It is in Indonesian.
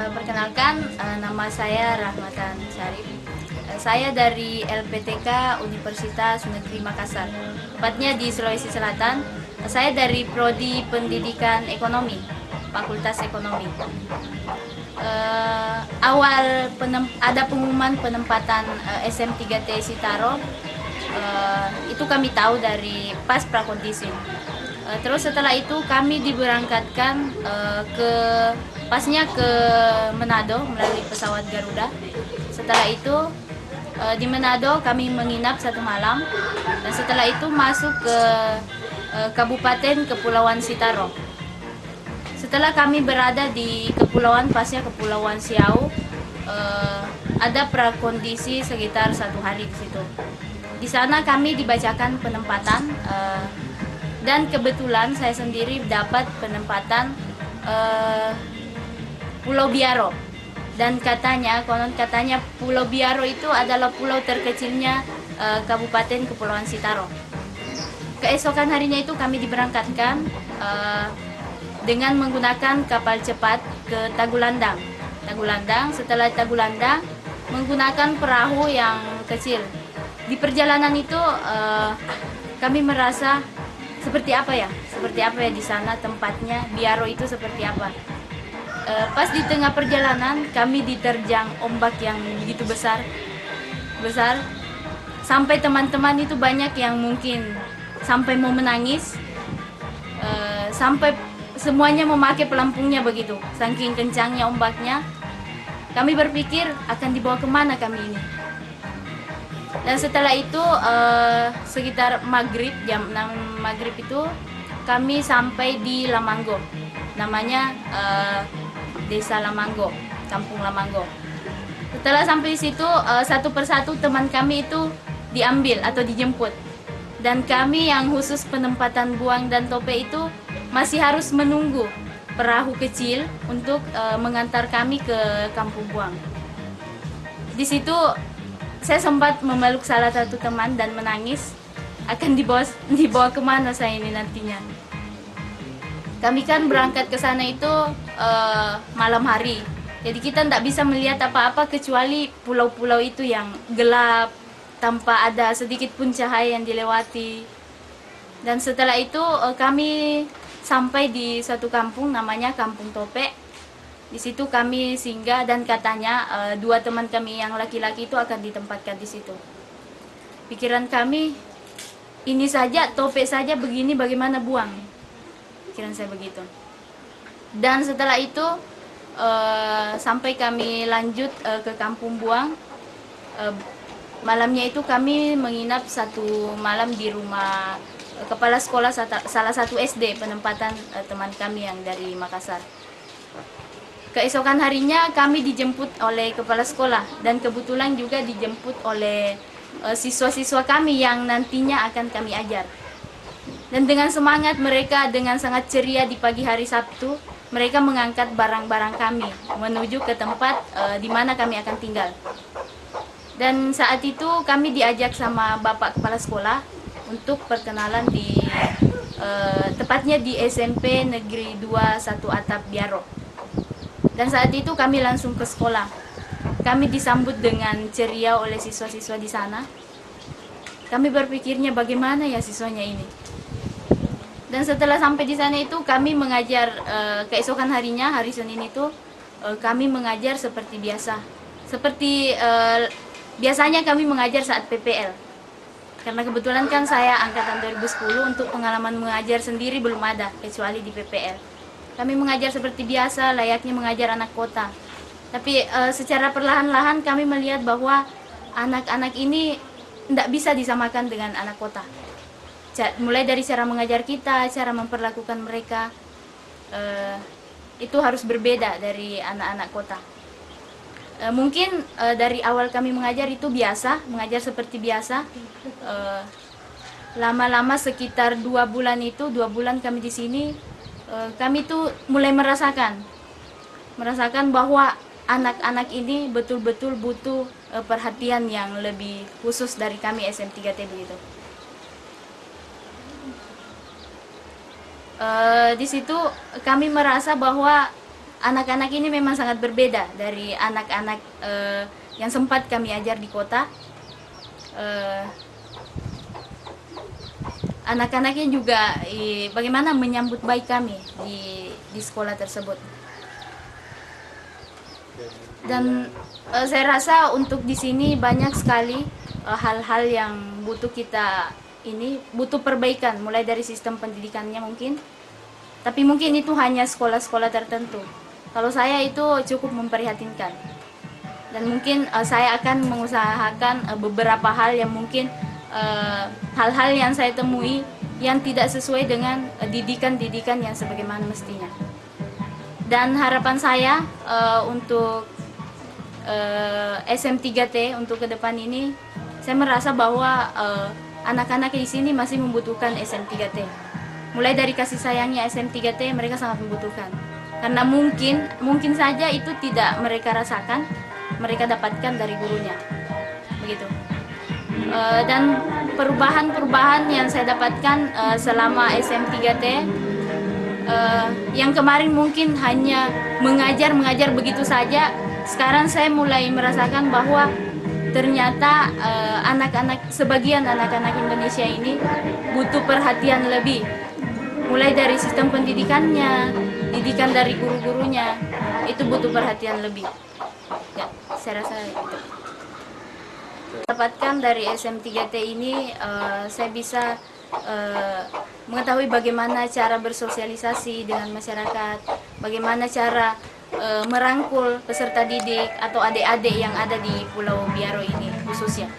Perkenalkan, nama saya Rahmatan Syarif. Saya dari LPTK Universitas Negeri Makassar, tepatnya di Sulawesi Selatan. Saya dari Prodi Pendidikan Ekonomi, Fakultas Ekonomi. Awal ada pengumuman penempatan SM3T Sitaro, itu kami tahu dari pas prakondisi. Terus setelah itu kami diberangkatkan pasnya ke Manado melalui pesawat Garuda. Setelah itu di Manado kami menginap 1 malam, dan setelah itu masuk ke Kabupaten Kepulauan Sitaro. Setelah kami berada di kepulauan, pasnya Kepulauan Siau, ada prakondisi sekitar 1 hari di situ. Di sana kami dibacakan penempatan, dan kebetulan saya sendiri dapat penempatan Pulau Biaro. Dan konon katanya Pulau Biaro itu adalah pulau terkecilnya Kabupaten Kepulauan Sitaro. Keesokan harinya itu kami diberangkatkan dengan menggunakan kapal cepat ke Tagulandang. Setelah Tagulandang menggunakan perahu yang kecil. Di perjalanan itu kami merasa seperti apa ya di sana tempatnya, Biaro itu seperti apa. Pas di tengah perjalanan kami diterjang ombak yang begitu besar, sampai teman-teman itu banyak yang mungkin sampai mau menangis, sampai semuanya memakai pelampungnya begitu, saking kencangnya ombaknya. Kami berpikir akan dibawa kemana kami ini. Dan setelah itu sekitar maghrib, jam 6 maghrib itu kami sampai di Lamanggo, namanya Desa Lamanggo, Kampung Lamanggo. Setelah sampai di situ, satu persatu teman kami itu diambil atau dijemput, dan kami yang khusus penempatan Buang dan Tope itu masih harus menunggu perahu kecil untuk mengantar kami ke Kampung Buang. Di situ saya sempat memeluk salah satu teman dan menangis, akan dibawa kemana saya ini nantinya. Kami kan berangkat ke sana itu malam hari, jadi kita tidak bisa melihat apa-apa kecuali pulau-pulau itu yang gelap, tanpa ada sedikit pun cahaya yang dilewati. Dan setelah itu kami sampai di satu kampung namanya Kampung Tope. Di situ kami singgah, dan katanya 2 teman kami yang laki-laki itu akan ditempatkan di situ. Pikiran kami, ini saja Tope saja begini, bagaimana Buang? Pikiran saya begitu. Dan setelah itu sampai kami lanjut ke Kampung Buang. Malamnya itu kami menginap 1 malam di rumah kepala sekolah salah satu SD penempatan teman kami yang dari Makassar. Keesokan harinya kami dijemput oleh kepala sekolah, dan kebetulan juga dijemput oleh siswa-siswa kami yang nantinya akan kami ajar. Dan dengan semangat mereka, dengan sangat ceria di pagi hari Sabtu, mereka mengangkat barang-barang kami menuju ke tempat di mana kami akan tinggal. Dan saat itu kami diajak sama Bapak Kepala Sekolah untuk perkenalan tepatnya di SMP Negeri 2 1 Atap Biaro. Dan saat itu kami langsung ke sekolah. Kami disambut dengan ceria oleh siswa-siswa di sana. Kami berpikirnya bagaimana ya siswanya ini. Dan setelah sampai di sana itu kami mengajar, keesokan harinya, hari Senin itu kami mengajar seperti biasa. Seperti biasanya kami mengajar saat PPL. Karena kebetulan kan saya angkatan 2010, untuk pengalaman mengajar sendiri belum ada kecuali di PPL. Kami mengajar seperti biasa, layaknya mengajar anak kota. Tapi secara perlahan-lahan kami melihat bahwa anak-anak ini tidak bisa disamakan dengan anak kota. Mulai dari cara mengajar kita, cara memperlakukan mereka, itu harus berbeda dari anak-anak kota. Mungkin dari awal kami mengajar itu biasa, mengajar seperti biasa. Lama-lama sekitar 2 bulan itu, 2 bulan kami di sini, kami tuh mulai merasakan bahwa anak-anak ini betul-betul butuh perhatian yang lebih khusus dari kami SM3T begitu. Di situ kami merasa bahwa anak-anak ini memang sangat berbeda dari anak-anak yang sempat kami ajar di kota. Anak-anaknya juga bagaimana menyambut baik kami di sekolah tersebut. Dan saya rasa untuk di sini banyak sekali hal-hal yang butuh perbaikan, mulai dari sistem pendidikannya mungkin. Tapi mungkin itu hanya sekolah-sekolah tertentu. Kalau saya itu cukup memprihatinkan. Dan mungkin saya akan mengusahakan beberapa hal yang mungkin hal-hal yang saya temui yang tidak sesuai dengan didikan-didikan yang sebagaimana mestinya. Dan harapan saya untuk SM3T untuk ke depan ini, saya merasa bahwa anak-anak di sini masih membutuhkan SM3T. Mulai dari kasih sayangnya SM3T mereka sangat membutuhkan. Karena mungkin saja itu tidak mereka rasakan, mereka dapatkan dari gurunya. Begitu. Dan perubahan-perubahan yang saya dapatkan selama SM3T, yang kemarin mungkin hanya mengajar begitu saja, sekarang saya mulai merasakan bahwa ternyata sebagian anak-anak Indonesia ini butuh perhatian lebih, mulai dari sistem pendidikannya, didikan dari guru-gurunya, itu butuh perhatian lebih. Ya, saya rasa itu. Dapatkan dari SM3T ini, saya bisa mengetahui bagaimana cara bersosialisasi dengan masyarakat, bagaimana cara merangkul peserta didik atau adik-adik yang ada di Pulau Biaro ini khususnya.